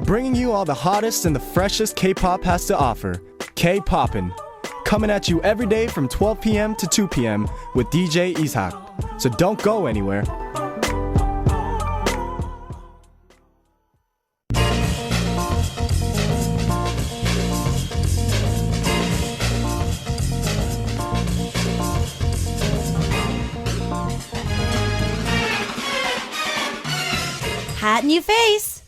bringing you all the hottest and the freshest K-pop has to offer. K-Poppin', coming at you every day from 12 p.m. to 2 p.m. with DJ Ishak. So don't go anywhere. Hot new face.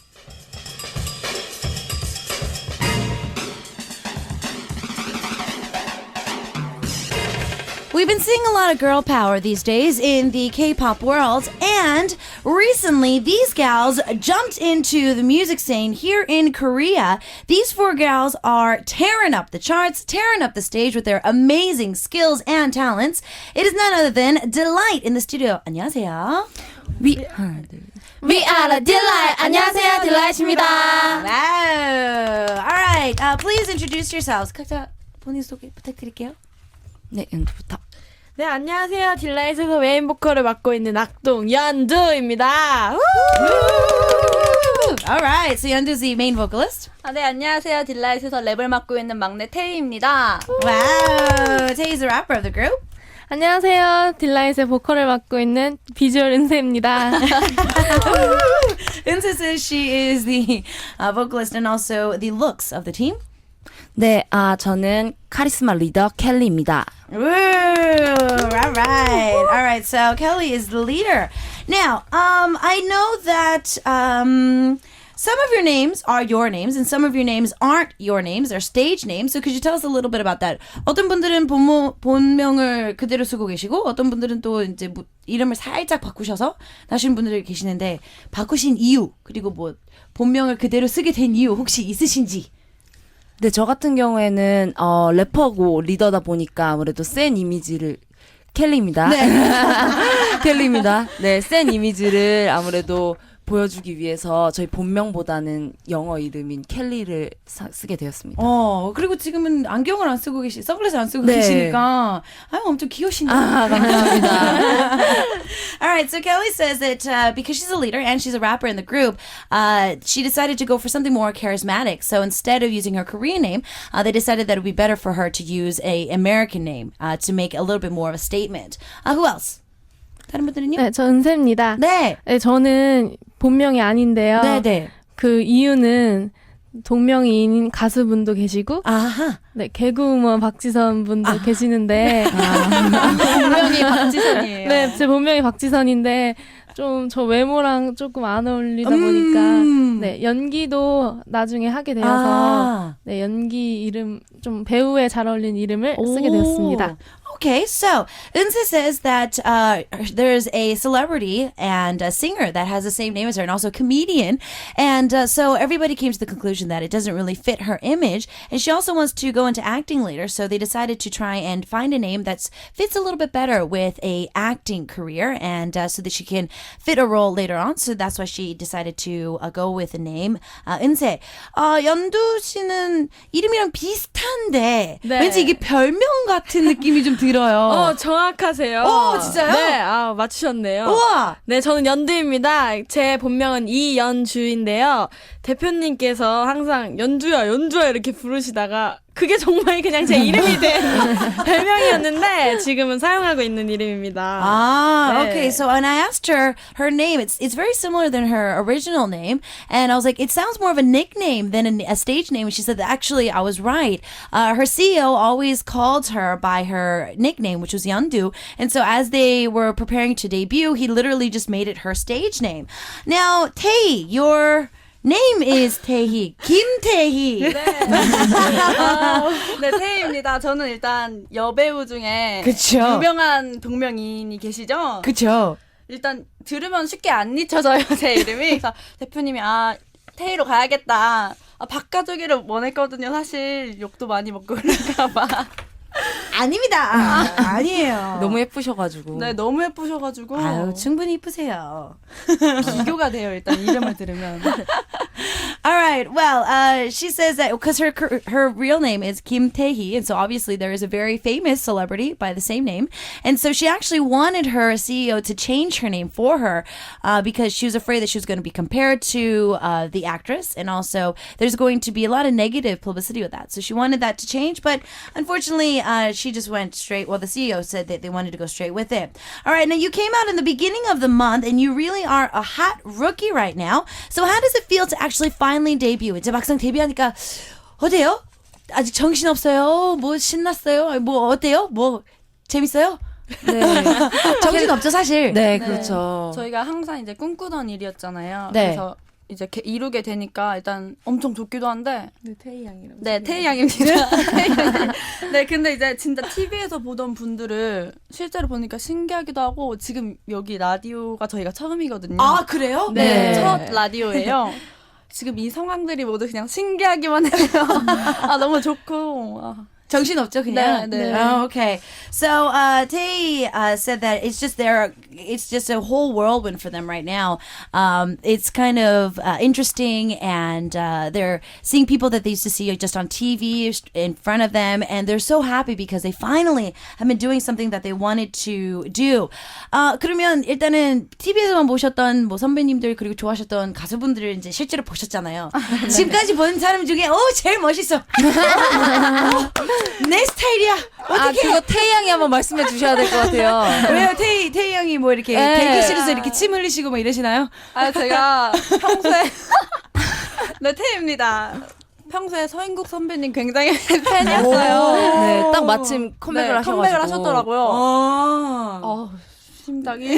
We've been seeing a lot of girl power these days in the K-pop world, and recently these gals jumped into the music scene here in Korea. These four gals are tearing up the charts, tearing up the stage with their amazing skills and talents. It is none other than Delight in the studio. 안녕하세요. We are the Delight. 안녕하세요, Delight입니다. Wow. All right. Please introduce yourselves. 각자 본인 소개 부탁드릴게요. 네, 연두부터. 네, 안녕하세요. 딜라이트에서 메인 보컬을 맡고 있는 악동 연두입니다. All right. So Yeondu's the main vocalist. 네, 안녕하세요. 딜라이트에서 랩을 맡고 있는 막내 태희입니다. Wow. Tae's the rapper of the group. 안녕하세요. 딜라이트의 보컬을 맡고 있는 비주얼 은세입니다. Eunse says she is the vocalist and also the looks of the team. 네, 저는 카리스마 리더 켈리입니다. Woo! All right. All right. So Kelly is the leader. Now, I know that some of your names are your names and some of your names aren't your names. They're stage names. So could you tell us a little bit about that? 어떤 분들은 본명을 그대로 쓰고 계시고 어떤 분들은 또 이제 이름을 살짝 바꾸셔서 나신 분들이 계시는데 바꾸신 이유 그리고 뭐 본명을 그대로 쓰게 된 이유 혹시 있으신지? 네, 저 같은 경우에는 래퍼고 리더다 보니까 아무래도 센 이미지를 켈리입니다. 네. 켈리입니다. 네, 센 이미지를 아무래도 보여주기 위해서 저희 본명보다는 영어 이름인 켈리를 쓰게 되었습니다. 그리고 지금은 안경을 안 쓰고 선글라스 안 쓰고 네. 계시니까 엄청 귀여우시네요. 감사합니다. All right, so Kelly says that because she's a leader and she's a rapper in the group, she decided to go for something more charismatic. So instead of using her Korean name, they decided that it would be better for her to use a American name to make a little bit more of a statement. Who else? 다른 분들은요? 네, 저 은세입니다. 네. 네, 저는 본명이 아닌데요. 네. 그 이유는 동명이인 가수분도 계시고, 아하. 네, 개그우먼 박지선 분도 계시는데, 본명이 박지선이에요. 네, 제 본명이 박지선인데 좀 저 외모랑 조금 안 어울리다 보니까 네, 연기도 나중에 하게 되어서 네, 연기 이름 좀 배우에 잘 어울리는 이름을 쓰게 되었습니다. Okay, so Eunse says that there's a celebrity and a singer that has the same name as her and also a comedian. And so everybody came to the conclusion that it doesn't really fit her image. And she also wants to go into acting later. So they decided to try and find a name that fits a little bit better with a acting career and so that she can fit a role later on. So that's why she decided to go with the name Eunse. 연두 씨는 이름이랑 비슷한데 네. 왠지 이게 별명 같은 느낌이 좀 들어요. 정확하세요. 진짜요? 네, 맞추셨네요. 우와! 네, 저는 연두입니다. 제 본명은 이연주인데요. 대표님께서 항상 연주야 이렇게 부르시다가 그게 정말 그냥 제 이름이 된 별명이었는데 지금은 사용하고 있는 이름입니다. 네. Okay. So when I asked her name, it's very similar than her original name, and I was like, it sounds more of a nickname than a stage name. And she said that actually I was right. Her CEO always called her by her nickname, which was Yeondu, and so as they were preparing to debut, he literally just made it her stage name. Now, Tae, your name is 태희, 김태희. 네, 태희입니다. 저는 일단 여배우 중에 그쵸. 유명한 동명이인이 계시죠? 그쵸. 일단 들으면 쉽게 안 잊혀져요, 제 이름이. 그래서 대표님이 태희로 가야겠다. 박가족이를 원했거든요. 사실 욕도 많이 먹고 그럴까 봐. 아닙니다. 아니에요. 너무 예쁘셔가지고. 네, 너무 예쁘셔가지고 아유, 충분히 이쁘세요. 비교가 돼요, 일단 이름을 들으면. All right. Well, she says that because her real name is Kim Tae-hee, and so obviously there is a very famous celebrity by the same name, and so she actually wanted her CEO to change her name for her because she was afraid that she was going to be compared to the actress, and also there's going to be a lot of negative publicity with that. So she wanted that to change, but unfortunately, she just went straight. Well, the CEO said that they wanted to go straight with it. All right. Now you came out in the beginning of the month, and you really are a hot rookie right now. So how does it feel to actually finally debut? 이제 막상 데뷔하니까 어때요? 아직 정신 없어요? 뭐 신났어요? 뭐 어때요? 뭐 재밌어요? 네. 정신 없죠 사실. 네, 그렇죠. 저희가 항상 이제 꿈꾸던 일이었잖아요. 네. 그래서 이제 이루게 되니까 일단 엄청 좋기도 한데. 네, 태희 양이라고. 네, 태희 양입니다. 태희 양. 네, 근데 이제 진짜 TV에서 보던 분들을 실제로 보니까 신기하기도 하고 지금 여기 라디오가 저희가 처음이거든요. 아 그래요? 네, 네. 첫 라디오예요. 지금 이 상황들이 모두 그냥 신기하기만 해요. 아, 너무 좋고. 아. 정신 없죠 그냥. 네, 네. Oh, okay. So Tae said that it's just a whole whirlwind for them right now. It's kind of interesting, and they're seeing people that they used to see just on TV in front of them, and they're so happy because they finally have been doing something that they wanted to do. 그러면 일단은 TV에서만 보셨던 뭐 선배님들 그리고 좋아하셨던 가수분들을 이제 실제로 보셨잖아요. 지금까지 본 사람 중에 제일 멋있어. 내 스타일이야. 아, 그거 태희 양이 한번 말씀해 주셔야 될 것 같아요. 왜요? 태희 형이 뭐 이렇게 네. 대기실에서 이렇게 침 흘리시고 뭐 이러시나요? 아, 제가 평소에 네, 태희입니다. 평소에 서인국 선배님 굉장히 팬이었어요. 네, 딱 마침 컴백을 네, 하셔가지고. 컴백을 하셨더라고요. 어. 심장이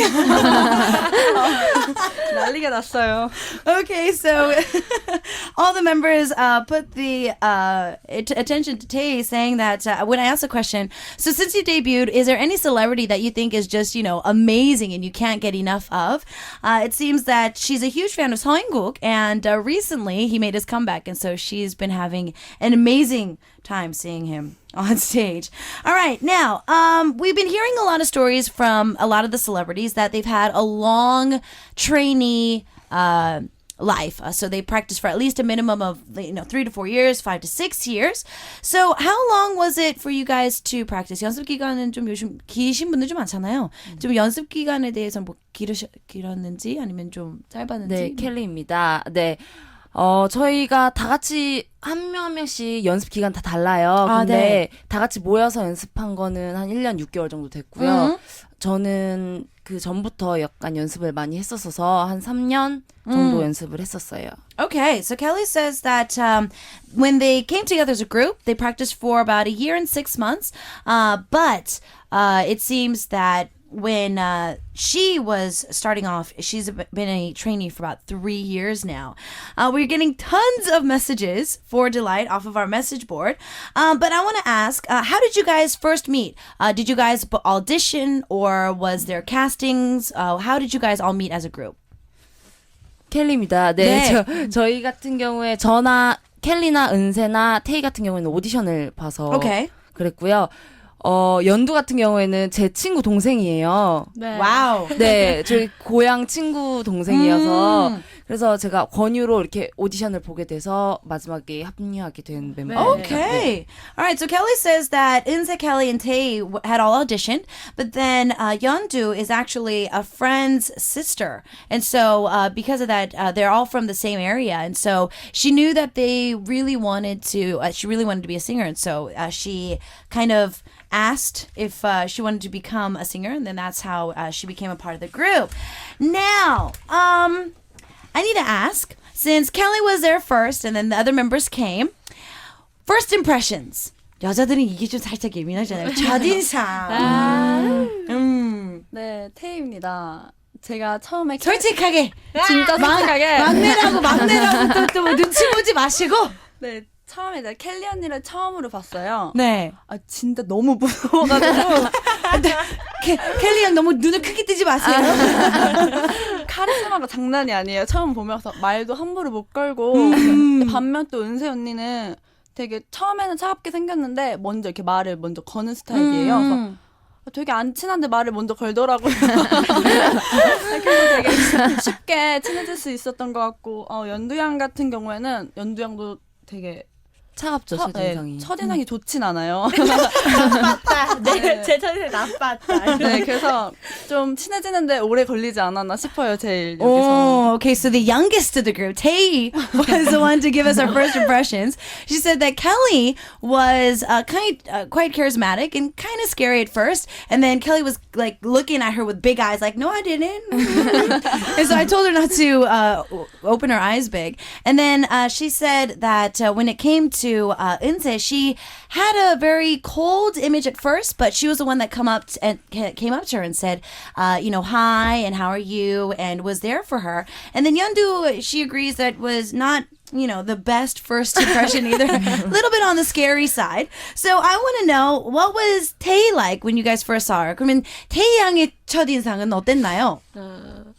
난리가 났어요. Okay, so all the members put the attention to Tae saying that when I asked the question, so since you debuted, is there any celebrity that you think is just, amazing and you can't get enough of? It seems that she's a huge fan of Seo In-guk, and recently he made his comeback, and so she's been having an amazing time seeing him on stage. All right, now we've been hearing a lot of stories from a lot of the celebrities that they've had a long trainee life. So they practiced for at least a minimum of 3 to 4 years, 5 to 6 years. So how long was it for you guys to practice? 연습 기간은 좀 요즘 기신 분들 좀 많잖아요. 좀 연습 기간에 대해서 뭐 길었는지 아니면 좀 짧았는지. 네, 켈리입니다. 네. 저희가 다 같이 한 명 한 명씩 연습 기간 다 달라요. 근데 네. 다 같이 모여서 연습한 거는 한 1년 6개월 정도 됐고요. 저는 그 전부터 약간 연습을 많이 했었어서 한 3년 정도 연습을 했었어요. Okay, so Kelly says that when they came together as a group, they practiced for about 1 year and 6 months. But it seems that when she was starting off, she's been a trainee for about 3 years now. We're getting tons of messages for Delight off of our message board. But I want to ask, how did you guys first meet? Did you guys audition or was there castings? How did you guys all meet as a group? 켈리입니다. 네, 저희 같은 경우에 켈리나 은세나 테이 같은 경우에는 오디션을 봐서 Okay. 그랬고요. 연두 같은 경우에는 제 친구 동생이에요. 네. Wow. 네, 저희 고향 친구 동생이어서 그래서 제가 권유로 이렇게 오디션을 보게 돼서 마지막에 합류하게 된 멤버. Okay. All right. So Kelly says that Inse, Kelly, and Tae had all auditioned, but then Yeondu is actually a friend's sister, and so because of that, they're all from the same area, and so she knew that they really wanted to. She really wanted to be a singer, and so she kind of asked if she wanted to become a singer, and then that's how she became a part of the group. Now, I need to ask, since Kelly was there first and then the other members came, first impressions. 여자들은 이게 좀 살짝 예민하잖아요. 첫인상. 네, 태희입니다. 제가 처음에 솔직하게. 진짜 솔직하게 막내라고 또 눈치 보지 마시고. 네, 처음에 이제 켈리 언니를 처음으로 봤어요. 네. 아, 진짜 너무 무서워가지고 켈리 양 너무 눈을 크게 뜨지 마세요. 카리스마가 장난이 아니에요. 처음 보면서 말도 함부로 못 걸고 근데 반면 또 은세 언니는 되게 처음에는 차갑게 생겼는데 먼저 이렇게 말을 먼저 거는 스타일이에요. 그래서 되게 안 친한데 말을 먼저 걸더라고요. 그래서 되게 쉽게 친해질 수 있었던 것 같고 연두양 같은 경우에는 연두양도 되게 차갑죠, 첫인상이. 첫인상이 좋진 않아요. 나빴다. 네, 제 첫인상 나빴다. 네, 그래서 좀 친해지는데 오래 걸리지 않았나 싶어요, 제일 여기서. Oh, okay. So the youngest of the group, Tae, was the one to give us our first impressions. She said that Kelly was quite charismatic and kind of scary at first, and then Kelly was like looking at her with big eyes, like, "No, I didn't." And so I told her not to open her eyes big. And then she said that when it came to Eunse, she had a very cold image at first, but she was the one that came up to her and said, hi and how are you, and was there for her. And then Yeondu, she agrees that was not the best first impression either. A little bit on the scary side. So I want to know, what was Tae like when you guys first saw her? 그러면 태희 양의 첫인상은 어땠나요?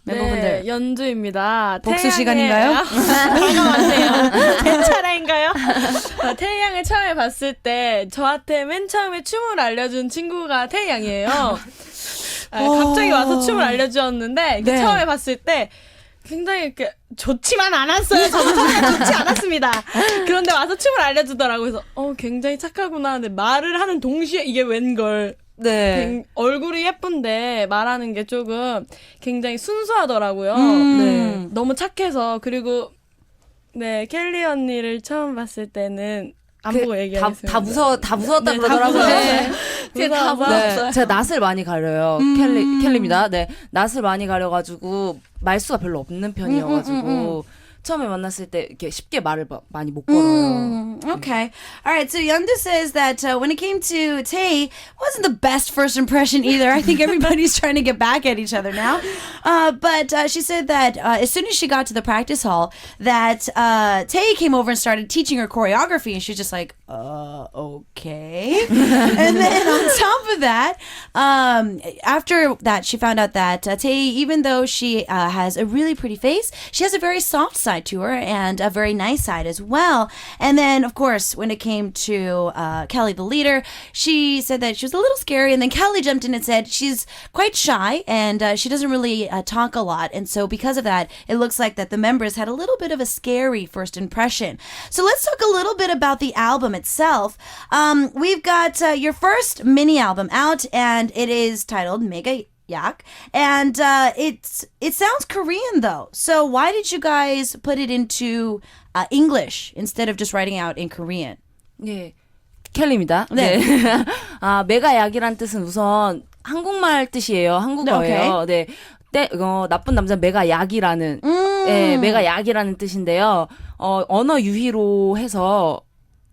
멤버분들. 네, 연주입니다. 복수 시간인가요? 다가왔네요. 제 차례인가요? 태희 양을 처음에 봤을 때 저한테 맨 처음에 춤을 알려준 친구가 태희 양이에요. 갑자기 와서 춤을 알려주었는데 네. 처음에 봤을 때 굉장히 이렇게 좋지만 않았어요. 저도 처음에 좋지 않았습니다. 그런데 와서 춤을 알려주더라고요. 그래서 굉장히 착하구나. 근데 말을 하는 동시에 이게 웬걸. 네. 얼굴이 예쁜데 말하는 게 조금 굉장히 순수하더라고요. 네. 너무 착해서. 그리고 네, 켈리 언니를 처음 봤을 때는 안 보고 얘기하겠습니다. 다 무서웠다 네, 그러더라고요. 다 무서웠어요. 네, 제가 낯을 많이 가려요. 켈리입니다. 네, 낯을 많이 가려가지고 말수가 별로 없는 편이어가지고 처음에 만났을 때 이렇게 쉽게 말을 많이 못 걸어요. Okay. All right. So Yeondu says that when it came to Tae, wasn't the best first impression either. I think everybody's trying to get back at each other now. But she said that as soon as she got to the practice hall, that Tae came over and started teaching her choreography, and she's just like, okay. And then on top of that, after that, she found out that Tae, even though she has a really pretty face, she has a very soft side to her and a very nice side as well. And then, of course, when it came to Kelly, the leader, she said that she was a little scary. And then Kelly jumped in and said she's quite shy and she doesn't really talk a lot. And so because of that, it looks like that the members had a little bit of a scary first impression. So let's talk a little bit about the album itself. We've got your first mini album out, and it is titled Mega Yak, and it sounds Korean though. So why did you guys put it into English instead of just writing out in Korean? 네, 켈리입니다. 네. 네. 메가 약이란 뜻은 우선 한국말 뜻이에요. 한국어예요. 네. 나쁜 남자 메가 약이라는 네, 메가 약이라는 뜻인데요. 언어 유희로 해서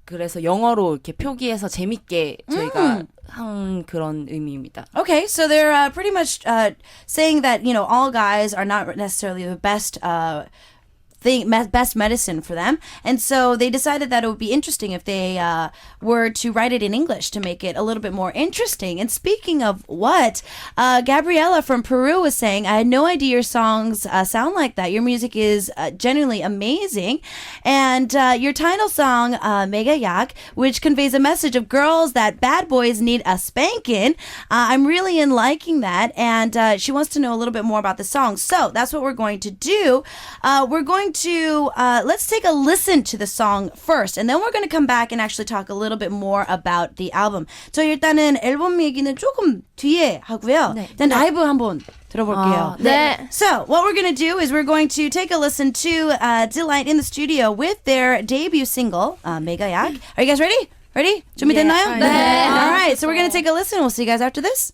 그래서 영어로 이렇게 표기해서 재밌게 저희가 한 그런 의미입니다. Okay, so they're pretty much saying that all guys are not necessarily the best best medicine for them, and so they decided that it would be interesting if they were to write it in English to make it a little bit more interesting. And speaking of what, Gabriella from Peru was saying, I had no idea your songs sound like that. Your music is genuinely amazing, and your title song, Mega Yak, which conveys a message of girls that bad boys need a spanking. I'm really in liking that, and she wants to know a little bit more about the song. So that's what we're going to do. We're going to let's take a listen to the song first, and then we're going to come back and actually talk a little bit more about the album. 저 일단은 앨범 얘기는 조금 뒤에 하고요. 네. 일단 라이브 한번 들어볼게요. 네. So what we're going to do is we're going to take a listen to Delight in the studio with their debut single, Mega Yak. Are you guys ready? Ready? 준비됐나요? 네. All right, so we're going to take a listen. We'll see you guys after this.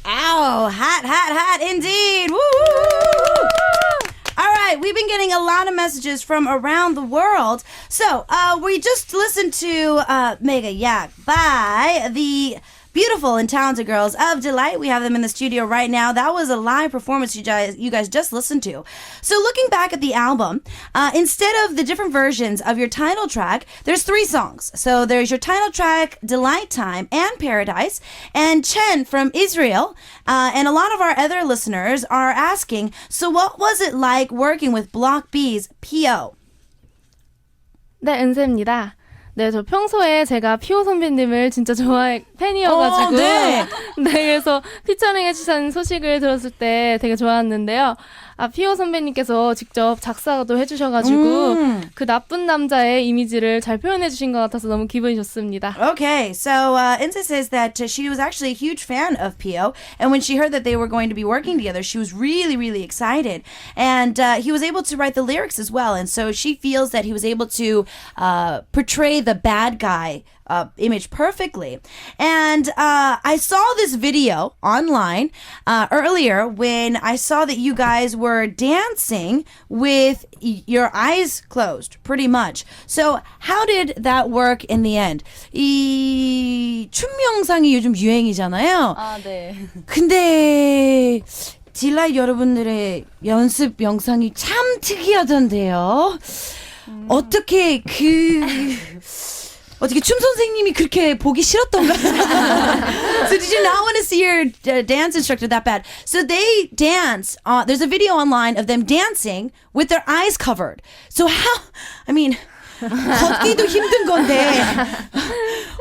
Ow, hot indeed. Woo! All right, we've been getting a lot of messages from around the world. So, we just listened to Mega Yak by the beautiful and talented girls of Delight. We have them in the studio right now. That was a live performance you guys just listened to. So looking back at the album, instead of the different versions of your title track, there's 3 songs. So there's your title track, Delight Time, and Paradise. And Chen from Israel, and a lot of our other listeners are asking, so what was it like working with Block B's P.O.? 네, 은세입니다. 네, 저 평소에 제가 피오 선배님을 진짜 팬이어가지고 네. 네, 그래서 피처링 해주신 소식을 들었을 때 되게 좋았는데요. 피오 선배님께서 직접 작사도 해주셔가지고 그 나쁜 남자의 이미지를 잘 표현해주신 것 같아서 너무 기분이 좋습니다. Okay, so Insa says that she was actually a huge fan of P.O. And when she heard that they were going to be working together, she was really, really excited. And he was able to write the lyrics as well. And so she feels that he was able to portray the bad guy image perfectly. And I saw this video online earlier when I saw that you guys were dancing with your eyes closed, pretty much. So how did that work in the end? 이 춤 영상이 요즘 유행이잖아요. 아, 네. 근데 딜라이트 여러분들의 연습 영상이 참 특이하던데요. 어떻게 어떻게 춤 선생님이 그렇게 보기 싫었던가? So did you not want to see your dance instructor that bad? So they dance. There's a video online of them dancing with their eyes covered. So how? I mean, 걷기도 힘든 건데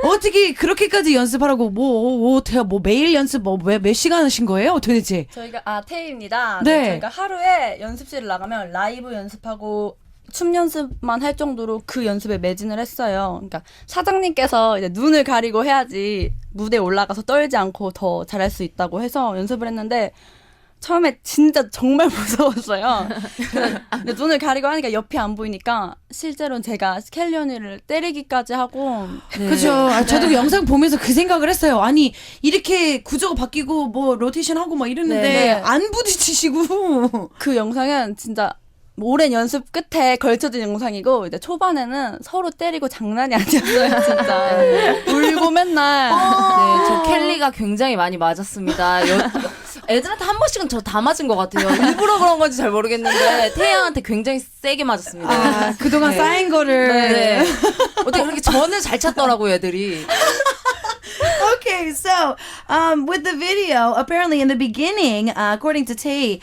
어떻게 그렇게까지 연습하라고 뭐 매일 연습 몇 시간 하신 거예요 도대체? 저희가 테이입니다. 네. 저희가 하루에 연습실을 나가면 라이브 연습하고 춤 연습만 할 정도로 그 연습에 매진을 했어요. 그러니까 사장님께서 이제 눈을 가리고 해야지 무대에 올라가서 떨지 않고 더 잘할 수 있다고 해서 연습을 했는데 처음에 진짜 정말 무서웠어요. 근데 눈을 가리고 하니까 옆이 안 보이니까 실제로는 제가 켈리 언니를 때리기까지 하고 그죠. 저도 영상 보면서 그 생각을 했어요. 아니 이렇게 구조가 바뀌고 뭐 로테이션 하고 막 이랬는데 네. 안 부딪히시고 그 영상은 진짜 오랜 연습 끝에 걸쳐진 영상이고 이제 초반에는 서로 때리고 장난이 아니었어요. 진짜 울고 맨날 네, 저 켈리가 굉장히 많이 맞았습니다. 애들한테 한 번씩은 저 다 맞은 것 같아요. 일부러 그런 건지 잘 모르겠는데 태양한테 굉장히 세게 맞았습니다. 그동안 쌓인 거를 네. 어떻게 그렇게 전을 잘 찾더라고요, 애들이. Okay, so with the video, apparently in the beginning, according to Tae,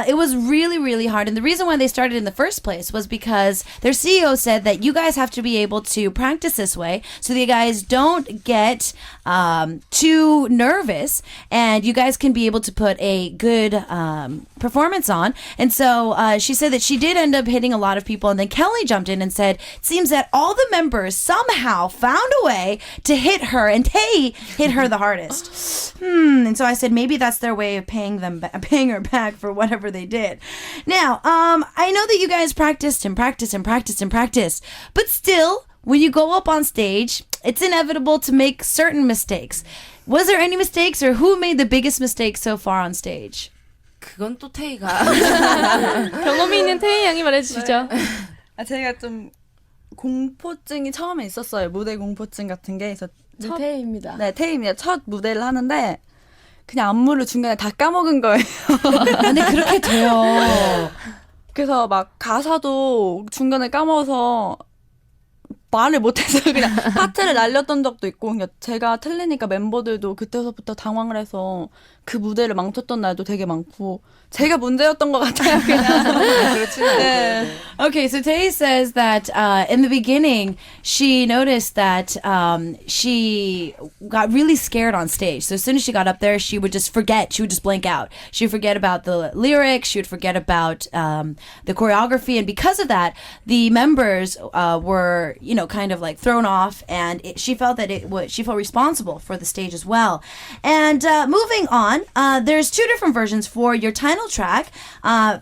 it was really, really hard. And the reason why they started in the first place was because their CEO said that you guys have to be able to practice this way so that you guys don't get too nervous and you guys can be able to put a good performance on. And so she said that she did end up hitting a lot of people. And then Kelly jumped in and said, it seems that all the members somehow found a way to hit her, and Tae hit her the hardest. And so I said maybe that's their way of paying her back for whatever they did. Now, I know that you guys practiced and practiced and practiced and practiced, but still, when you go up on stage, it's inevitable to make certain mistakes. Was there any mistakes, or who made the biggest mistake so far on stage? 그건 또 태희가. 경험이 있는 태희 양이 말해주시죠. 제가 좀 공포증이 처음에 있었어요. 무대 공포증 같은 게. 그래서 테이입니다. 네, 테이입니다. 첫 무대를 하는데 그냥 안무를 중간에 다 까먹은 거예요. 근데 그렇게 돼요. 그래서 막 가사도 중간에 까먹어서 말을 못해서 그냥 파트를 날렸던 적도 있고, 그러니까 제가 틀리니까 멤버들도 그때서부터 당황을 해서 그 무대를 망쳤던 날도 되게 많고 제가 문제였던 것 같아요. 그냥. 그렇지는 네. Okay, so Tae says that in the beginning, she noticed that she got really scared on stage. So as soon as she got up there, she would just forget. She would just blank out. She would forget about the lyrics. She would forget about the choreography. And because of that, the members were, kind of like thrown off. And she felt that she felt responsible for the stage as well. And moving on, there's 2 different versions for your title track,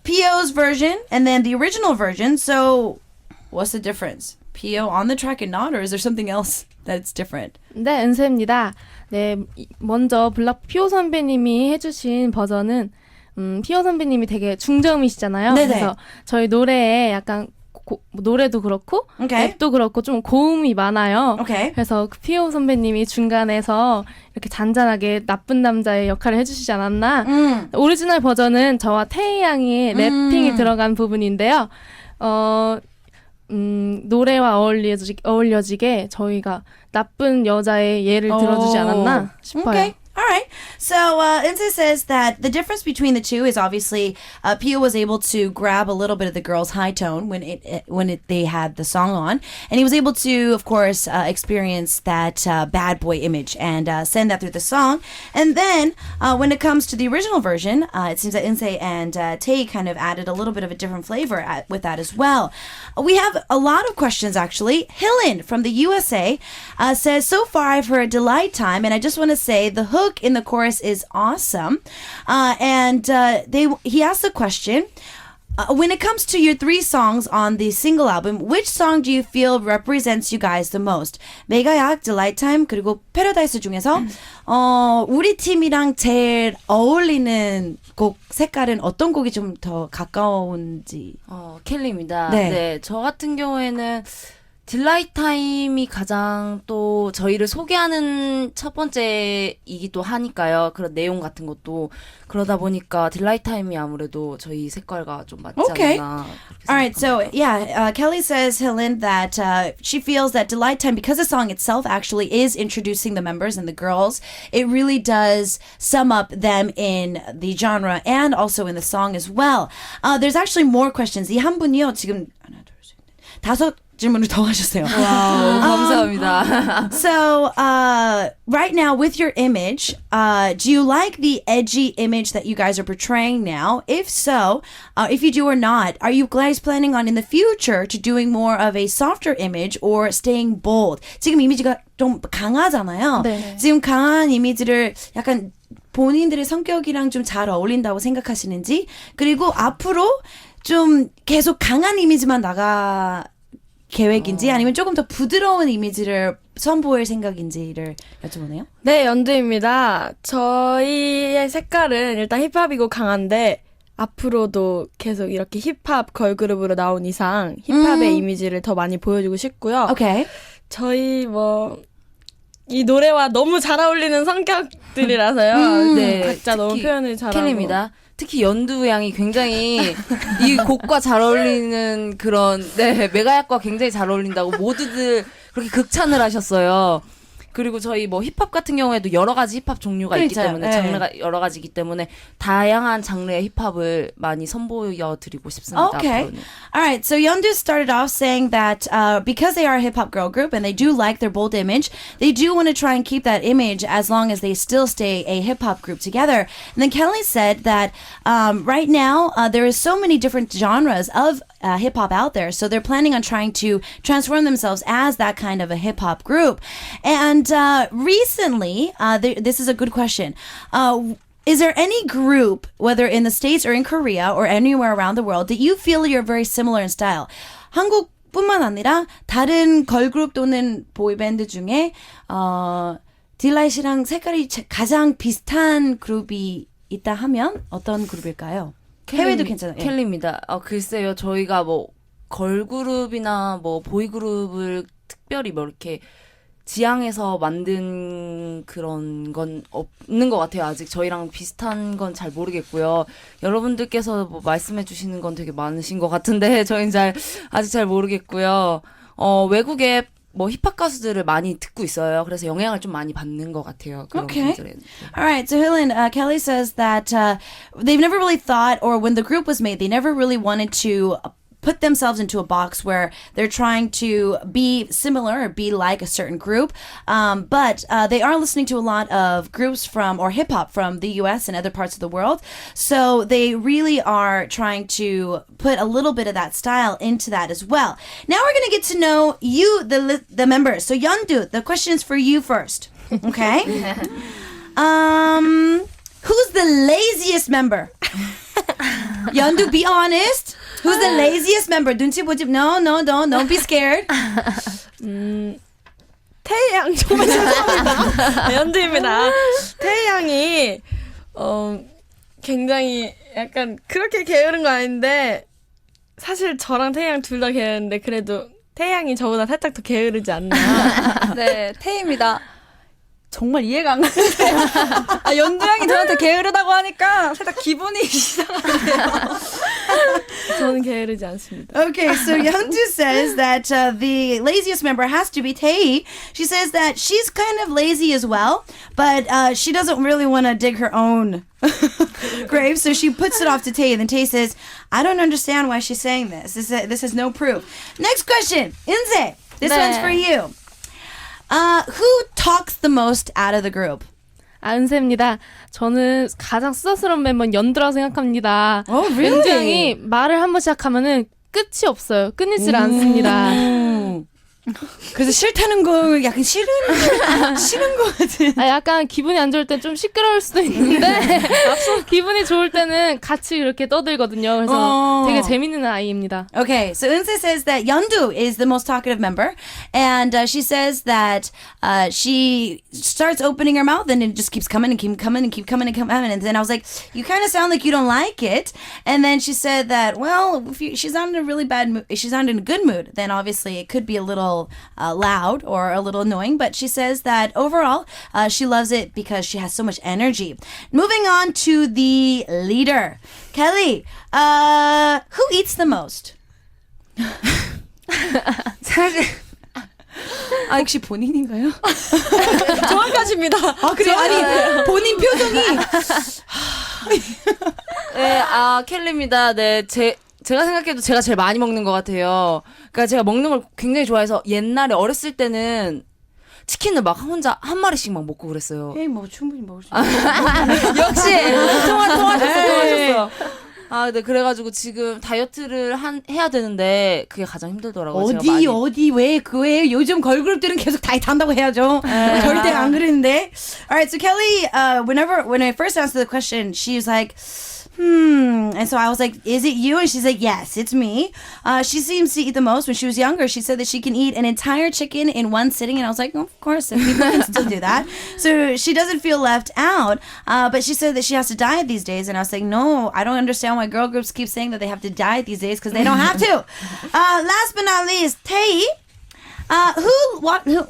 P.O.'s version and then the original version. So what's the difference? P.O. on the track and not, or is there something else that's different? 네, 은세입니다. 네, 먼저 피오 선배님이 해주신 버전은 피오 선배님이 되게 중저음이시잖아요. 네네. 그래서 저희 노래에 약간 노래도 그렇고 Okay. 랩도 그렇고 좀 고음이 많아요. Okay. 그래서 그 피오 선배님이 중간에서 이렇게 잔잔하게 나쁜 남자의 역할을 해주시지 않았나. 오리지널 버전은 저와 태희 양의 래핑이 들어간 부분인데요. 노래와 어울려지게 저희가 나쁜 여자의 예를 들어주지 않았나 싶어요. Okay. All right. So, Inse says that the difference between the two is obviously Pio was able to grab a little bit of the girl's high tone when they had the song on, and he was able to, of course, experience that bad boy image and send that through the song. And then when it comes to the original version, it seems that Inse and Tae kind of added a little bit of a different flavor with that as well. We have a lot of questions actually. Hillen from the USA says, so far I've heard Delight Time, and I just want to say the hook in the chorus is awesome. He asked the question, when it comes to your 3 songs on the single album, which song do you feel represents you guys the most? 메가약, Delight Time, 그리고 Paradise 중에서 우리 팀이랑 제일 어울리는 곡 색깔은 어떤 곡이 좀 더 가까운지. 켈리입니다. 네. 네, 저 같은 경우에는 딜라이트 타임이 가장 또 저희를 소개하는 첫 번째이기도 하니까요. 그런 내용 같은 것도 그러다 보니까 딜라이트 타임이 아무래도 저희 색깔과 좀 맞지 Okay. 않나. All right, so yeah, Kelly says, Helen, that she feels that Delight Time, because the song itself actually is introducing the members and the girls, it really does sum up them in the genre and also in the song as well. There's actually more questions. 이 한 분이요, 지금 하나, 둘, 셋, 넷, 5 질문을 더 하셨어요. 와우, 감사합니다. So, right now with your image, do you like the edgy image that you guys are portraying now? If so, if you do or not, are you guys planning on in the future to doing more of a softer image or staying bold? 지금 이미지가 좀 강하잖아요. 네. 지금 강한 이미지를 약간 본인들의 성격이랑 좀 잘 어울린다고 생각하시는지, 그리고 앞으로 좀 계속 강한 이미지만 나가 계획인지 아니면 조금 더 부드러운 이미지를 선보일 생각인지를 여쭤보네요. 네, 연두입니다. 저희의 색깔은 일단 힙합이고 강한데 앞으로도 계속 이렇게 힙합 걸그룹으로 나온 이상 힙합의 이미지를 더 많이 보여주고 싶고요. Okay. 저희 이 노래와 너무 잘 어울리는 성격들이라서요. 네, 각자 너무 특히 표현을 잘하고. 켈리입니다. 특히 연두 양이 굉장히 이 곡과 잘 어울리는 그런 메가약과 굉장히 잘 어울린다고 모두들 그렇게 극찬을 하셨어요. 그리고 저희 힙합 같은 경우에도 여러 가지 힙합 종류가 있기 그렇죠. 때문에 네. 장르가 여러 가지이기 때문에 다양한 장르의 힙합을 많이 선보여 드리고 싶습니다. Okay. 앞으로는. All right. So Yeondu started off saying that because they are a hip hop girl group and they do like their bold image, they do want to try and keep that image as long as they still stay a hip hop group together. And then Kelly said that right now there is so many different genres of hip hop out there, so they're planning on trying to transform themselves as that kind of a hip hop group. And recently, this is a good question. Is there any group, whether in the States or in Korea or anywhere around the world, that you feel you're very similar in style? 한국뿐만 아니라 다른 걸그룹 또는 보이밴드 중에 딜라이트랑 색깔이 가장 비슷한 그룹이 있다 하면 어떤 그룹일까요? 해외도 괜찮아요. 켈리입니다. 글쎄요, 저희가 걸그룹이나 보이그룹을 특별히 이렇게 지향해서 만든 그런 건 없는 것 같아요. 아직 저희랑 비슷한 건 잘 모르겠고요. 여러분들께서 말씀해 주시는 건 되게 많으신 것 같은데 저희는 아직 잘 모르겠고요. 외국에 힙합 가수들을 많이 듣고 있어요. 그래서 영향을 좀 많이 받는 것 같아요. 그런 Okay. 분들은. All right. So Helen, Kelly says that they've never really thought, or when the group was made, they never really wanted to put themselves into a box where they're trying to be similar or be like a certain group. But they are listening to a lot of groups or hip hop from the US and other parts of the world. So they really are trying to put a little bit of that style into that as well. Now we're going to get to know you, the members. So Yeondu, the question is for you first. Okay? Who's the laziest member? Yeondu, be honest. Who's the laziest member? 눈치 보지. No, don't be scared. 태양 정말 죄송합니다. 연두입니다. 태양이 굉장히 약간 그렇게 게으른 거 아닌데 사실 저랑 태양 둘 다 게으른데 그래도 태양이 저보다 살짝 더 게으르지 않나. 네, 태희입니다. 정말 이해가 안 가는데 연주 형이 저한테 게으르다고 하니까 살짝 기분이 이상한데요. 저는 게으르지 않습니다. Okay, so Youngju says that the laziest member has to be Tae. She says that she's kind of lazy as well, but she doesn't really want to dig her own grave, so she puts it off to Tae. And then Tae says, I don't understand why she's saying this. This has no proof. Next question, Inze. This 네. one's for you. Who talks the most out of the group? 은세입니다. 저는 가장 수다스러운 멤버는 연두라고 생각합니다. Oh, really? 연두 형이 말을 한번 시작하면은 끝이 없어요. 끊이질 않습니다. 그래서 싫다는 거 약간 싫은 거 같은. 약간 기분이 안 좋을 땐 좀 시끄러울 수도 있는데 기분이 좋을 때는 같이 이렇게 떠들거든요. 그래서 되게 재밌는 아이입니다. Okay, so Eunse says that Yeondu is the most talkative member, and she says that she starts opening her mouth and it just keeps coming and keep coming and keep coming and coming. And then I was like, you kind of sound like you don't like it. And then she said that, well, if she's not in a really bad mood, if she's not in a good mood, then obviously it could be a little loud or a little annoying. But she says that overall, she loves it because she has so much energy. Moving on to the leader, Kelly. Who eats the most? 사실 혹시 본인인가요? 정확하십니다. 그래요? 아니 본인 표정이 네, 켈리입니다. 네, 제가 생각해도 제가 제일 많이 먹는 것 같아요. 그러니까 제가 먹는 걸 굉장히 좋아해서 옛날에 어렸을 때는 치킨을 막 혼자 한 마리씩 막 먹고 그랬어요. 뭐 충분히 먹을 수 있어요. 역시 통하셨어. 네, 그래가지고 지금 다이어트를 해야 되는데 그게 가장 힘들더라고요. 제가 많이. 어디 왜 그거예요? 요즘 걸그룹들은 계속 다이어트 한다고 해야죠. 절대 안 그랬는데. Alright, so Kelly, when I first answered the question, she was like, and so I was like, is it you? And she's like, yes, it's me. She seems to eat the most. When she was younger, she said that she can eat an entire chicken in one sitting, and I was like, of course, if people can still do that. So she doesn't feel left out, but she said that she has to diet these days, and I was like, no, I don't understand why girl groups keep saying that they have to diet these days, because they don't have to. Last but not least, Tae.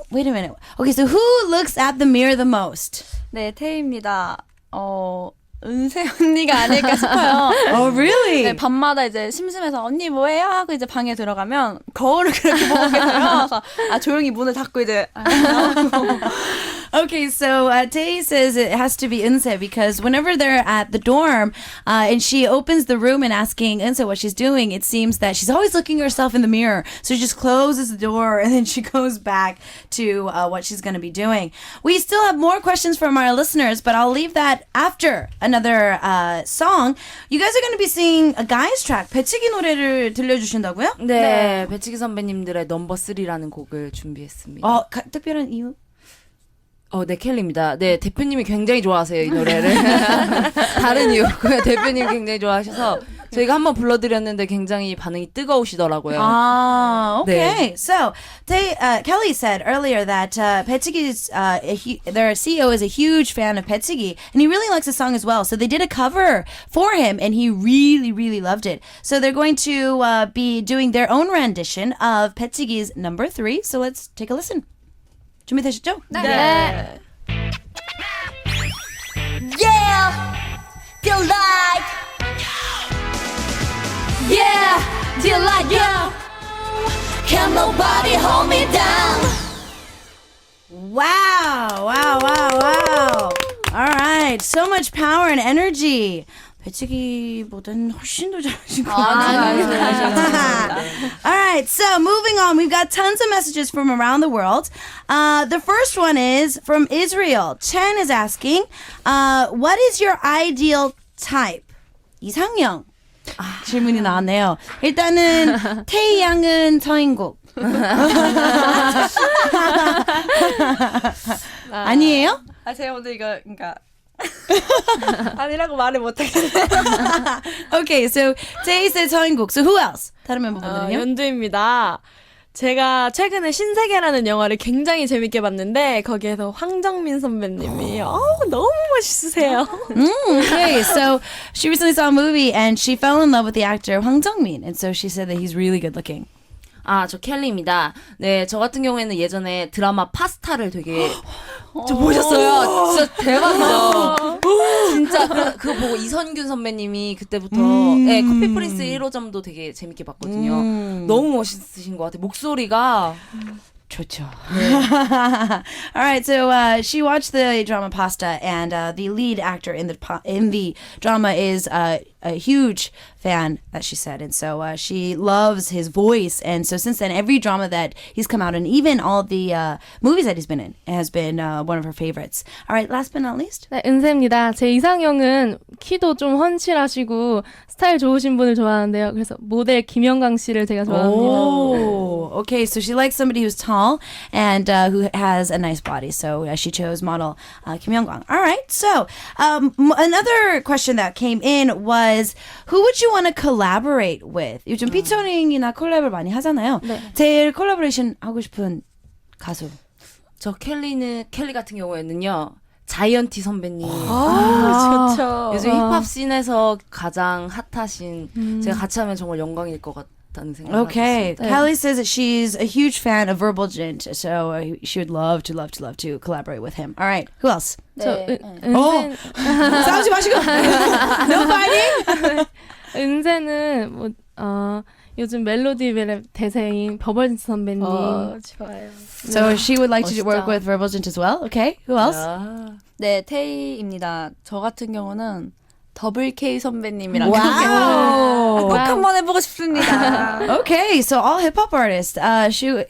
Wait a minute. Okay, so who looks at the mirror the most? 네, 태희입니다. 은세 언니가 아닐까 싶어요. Oh, really? 네, 밤마다 이제 심심해서 언니 뭐해요? 하고 이제 방에 들어가면 거울을 그렇게 보고 계세요. 그래서 조용히 문을 닫고 이제 Okay, so Tae says it has to be Eunse because whenever they're at the dorm and she opens the room and asking Eunse what she's doing, it seems that she's always looking at herself in the mirror. So she just closes the door and then she goes back to what she's going to be doing. We still have more questions from our listeners, but I'll leave that after another song. You guys are going to be singing a guys track. 배치기 노래를 들려주신다고요? 네, 배치기 선배님들의 넘버 3라는 곡을 준비했습니다. 특별한 이유? 네, 켈리입니다. 네, 대표님이 굉장히 좋아하세요, 이 노래를. 다른 이유. 그냥 대표님이 굉장히 좋아하셔서 저희가 한번 불러드렸는데 굉장히 반응이 뜨거우시더라고요. Okay. 네. So, Kelly said earlier that 배치기's, their CEO is a huge fan of 배치기, and he really likes the song as well. So they did a cover for him, and he really, really loved it. So they're going to be doing their own rendition of 배치기's number 3. So let's take a listen. 준비되셨죠? 네. Yeah, feel like. Yeah, feel like you. Can nobody hold me down? Wow. All right. So much power and energy. 배치기보다는 훨씬 더 잘하신 것 같아요. All right, so moving on. We've got tons of messages from around the world. The first one is from Israel. Chen is asking, what is your ideal type? 이상형. 질문이 나왔네요. 일단은 태희 양은 서인국. 아니에요? 제가 오늘 이거 그러니까 아니라고 말을 못하겠네요. Okay, so Tae said 서인국. So who else? 다른 멤버분들은요? 연두입니다. 제가 최근에 신세계라는 영화를 굉장히 재밌게 봤는데 거기에서 황정민 선배님이 너무 멋있으세요. Okay, so she recently saw a movie and she fell in love with the actor Hwang Jung-min, and so she said that he's really good looking. 아, 저 켈리입니다. 네, 저 같은 경우에는 예전에 드라마 파스타를 되게 저 보셨어요? 진짜 대박이죠. 진짜 그거 보고 이선균 선배님이 그때부터 네, 커피 프린스 1호점도 되게 재밌게 봤거든요. 너무 멋있으신 것 같아요. 목소리가 좋죠. All right, so she watched the drama Pasta, and the lead actor in the drama is a huge fan, as she said, and so she loves his voice. And so since then, every drama that he's come out in, even all the movies that he's been in, has been one of her favorites. All right, last but not least. 네, 은세입니다. 제 이상형은 키도 좀 헌칠하시고 스타일 좋으신 분을 좋아하는데요. 그래서 모델 김영광 씨를 제가 좋아합니다. Oh, okay. So she likes somebody who's tall and who has a nice body. So she chose model Kim Young-kwang. All right. So another question that came in was, who would you want to collaborate with? 요즘 피처링이나 콜랩을 많이 하잖아요. 네. 제일 콜라보레이션 하고 싶은 가수. 저 켈리 같은 경우에는요. 자이언티 선배님. 좋죠. 요즘 힙합 씬에서 가장 핫하신 제가 같이 하면 정말 영광일 것 같다는 생각을 Okay. 하고 있습니다. Kelly says that she's a huge fan of Verbalgent, so she would love to collaborate with him. All right. Who else? 저 네. 은세, 싸우지 마시고. No fighting. 은세는 요즘 멜로디 랩 대세인 버벌진 선배님. 좋아요. So she would like to 멋있다. work with Verbalgent as well. Okay. Who else? 네, 테이입니다. 저 같은 경우는 더블 K 선배님이랑 Wow. 꼭 한번 해보고 싶습니다. Okay, so all hip hop artists.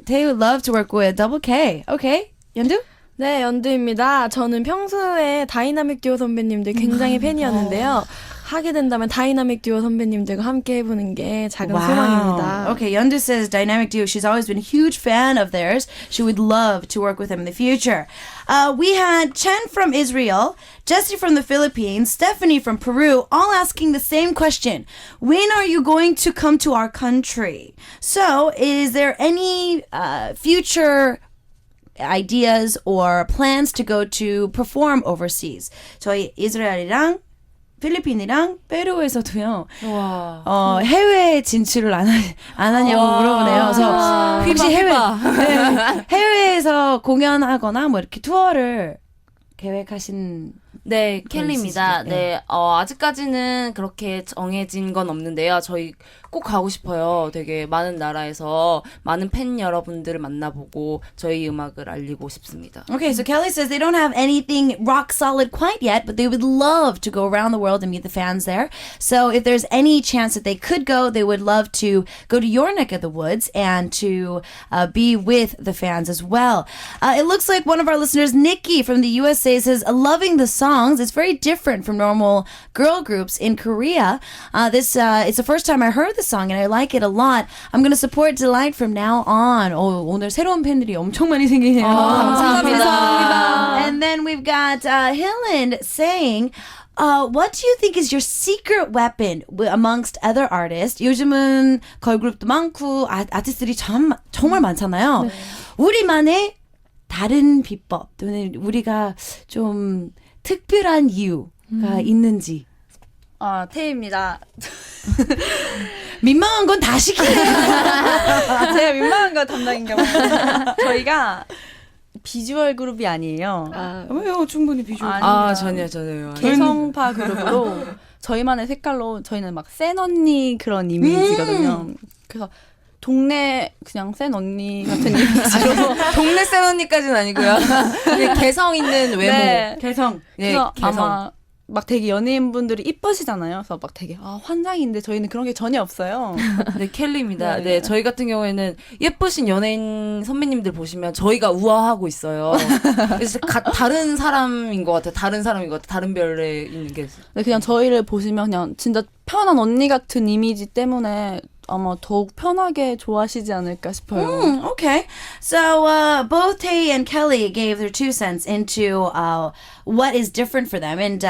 They would love to work with Double K. Okay, 연두? 네, 연두입니다. 저는 평소에 다이나믹 듀오 선배님들 굉장히 팬이었는데요. 하게 된다면 다이나믹 듀오 선배님들과 함께 해보는 게 작은 소망입니다. Okay, Yeondu says Dynamic Duo. She's always been a huge fan of theirs. She would love to work with them in the future. We had Chen from Israel, Jessie from the Philippines, Stephanie from Peru, all asking the same question. When are you going to come to our country? So, is there any future ideas or plans to go to perform overseas? 저희 이스라엘이랑 필리핀이랑 페루에서도요. 해외 진출을 안 하냐고 물어보네요. 그래서 혹시 해외에서 공연하거나 뭐 이렇게 투어를 계획하신 네, 켈리입니다. 있으시죠? 네, 아직까지는 그렇게 정해진 건 없는데요. 저희 꼭 가고 싶어요. 되게 많은 나라에서 많은 팬 여러분들을 만나보고 저희 음악을 알리고 싶습니다. Okay, so Kelly says they don't have anything rock solid quite yet, but they would love to go around the world and meet the fans there. So if there's any chance that they could go, they would love to go to your neck of the woods and to be with the fans as well. It looks like one of our listeners, Nikki from the USA, says, loving the songs. It's very different from normal girl groups in Korea. It's the first time I heard the song and I like it a lot. I'm going to support Delight from now on. 오늘 새로운 팬들이 엄청 많이 생기네요. 감사합니다. And then we've got Hillen saying, what do you think is your secret weapon amongst other artists? 요즘은 걸그룹도 많고 아티스트들이 정말 많잖아요. 우리만의 다른 비법 또는 우리가 좀 특별한 이유가 있는지. 테이입니다. 민망한 건 다 시키네. 제가 민망한 거 담당인가 봐요. 저희가 비주얼 그룹이 아니에요. 왜요? 충분히 비주얼. 전혀요. 개성파 그룹으로 저희만의 색깔로 저희는 막 센 언니 그런 이미지거든요. 그래서 동네 그냥 센 언니 같은 이미지로 동네 센 언니까지는 아니고요. 네, 개성 있는 외모. 네. 개성. 네, 그래서 개성. 아마 막 되게 연예인분들이 이쁘시잖아요. 그래서 막 되게 환상인데 저희는 그런 게 전혀 없어요. 네, 켈리입니다. 네, 저희 같은 경우에는 예쁘신 연예인 선배님들 보시면 저희가 우아하고 있어요. 그래서 다른 사람인 것 같아요. 다른 별에 있는 게. 근데 그냥 저희를 보시면 그냥 진짜 편한 언니 같은 이미지 때문에 아마 더욱 편하게 좋아하시지 않을까 싶어요. Okay. So both Tae and Kelly gave their 2 cents into what is different for them. And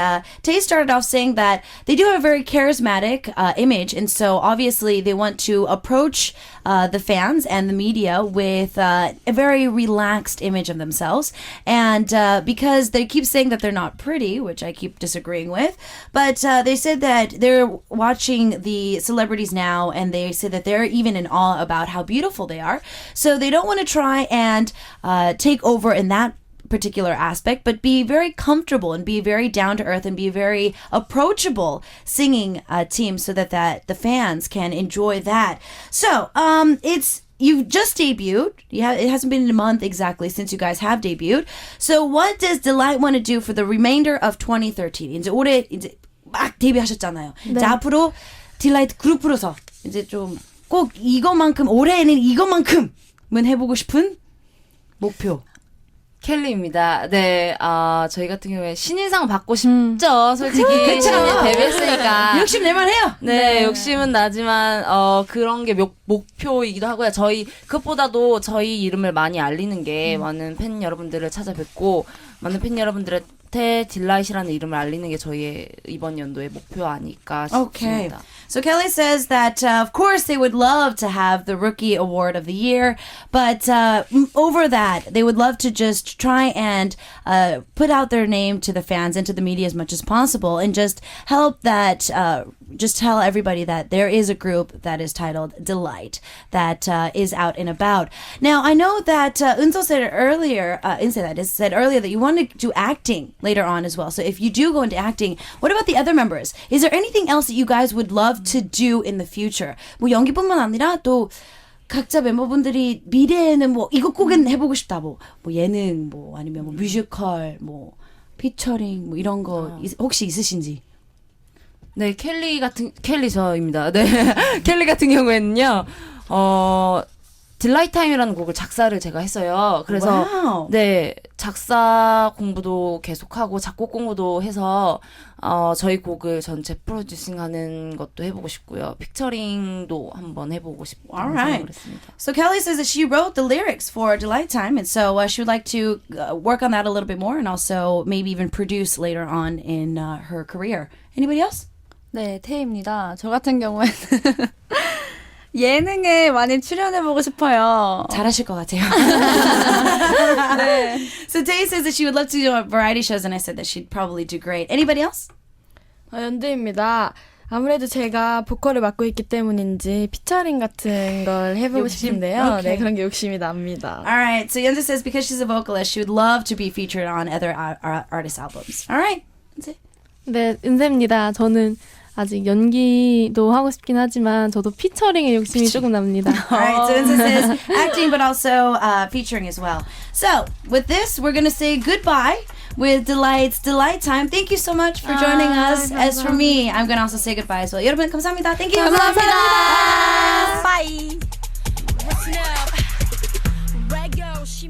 Tae started off saying that they do have a very charismatic image. And so obviously they want to approach the fans and the media with a very relaxed image of themselves. And because they keep saying that they're not pretty, which I keep disagreeing with, but they said that they're watching the celebrities now and they say that they're even in awe about how beautiful they are. So they don't want to try and take over in that particular aspect, but be very comfortable and be very down to earth and be very approachable singing team so that the fans can enjoy that. So you've just debuted. It hasn't been a month exactly since you guys have debuted. So what does Delight want to do for the remainder of 2013? 이제 올해 이제 막 데뷔하셨잖아요. 이제 앞으로 딜라이트 그룹으로서 이제 좀 꼭 이것만큼 올해에는 이것만큼은 해보고 싶은 목표. 켈리입니다. 네, 저희 같은 경우에 신인상 받고 싶죠. 솔직히 신인 데뷔했으니까. 욕심 내만 해요. 네, 욕심은 나지만 그런 게 목표이기도 하고요. 저희 그것보다도 저희 이름을 많이 알리는 게 많은 팬 여러분들을 찾아뵙고 많은 팬 여러분들한테 딜라이트라는 이름을 알리는 게 저희의 이번 연도의 목표 아닐까 Okay. 싶습니다. So Kelly says that, of course, they would love to have the Rookie Award of the Year, but over that, they would love to just try and put out their name to the fans and to the media as much as possible and just help that, just tell everybody that there is a group that is titled Delight that is out and about. Now, I know that Eunso said earlier, said earlier that you want to do acting later on as well. So if you do go into acting, what about the other members? Is there anything else that you guys would love to do in the future? 뭐 연기뿐만 아니라 또 각자 멤버분들이 미래에는 뭐 이거 꼭은 해보고 싶다 뭐 예능 뭐 아니면 뭐 뮤지컬 뭐 피처링 뭐 이런 거 혹시 있으신지? 네, 켈리 저입니다. 네, 켈리 같은 경우에는요, 딜라이트 타임이라는 곡을 작사를 제가 했어요. 그래서, 와우. 네, 작사 공부도 계속하고 작곡 공부도 해서, 저희 곡을 전체 프로듀싱 하는 것도 해보고 싶고요. 픽처링도 한번 해보고 싶다는 Alright. 생각을 했습니다. So Kelly says that she wrote the lyrics for Delight Time, and so she would like to work on that a little bit more, and also maybe even produce later on in her career. Anybody else? 네, 태희입니다. 저 같은 경우에는 예능에 많이 출연해보고 싶어요. 잘하실 것 같아요. So Tay says that she would love to do variety shows, and I said that she'd probably do great. Anybody else? 연두입니다. 아무래도 제가 보컬을 맡고 있기 때문인지 피처링 같은 걸 해보고 욕심? 싶은데요. Okay. 네, 그런 게 욕심이 납니다. All right. So Yeonju says because she's a vocalist, she would love to be featured on other artist albums. All right. That's it. 네, 은세입니다. 저는 아직 연기도 하고 싶긴 하지만 저도 피처링에 욕심이 조금 납니다. All right. So Yeonju says acting, but also featuring as well. So with this, we're gonna say goodbye with Delight's Delight Time. Thank you so much for joining us. As for me, I'm gonna also say goodbye as well. 여러분 감사합니다. Thank you. 감사합니다. Bye. Listen up. Red girl, she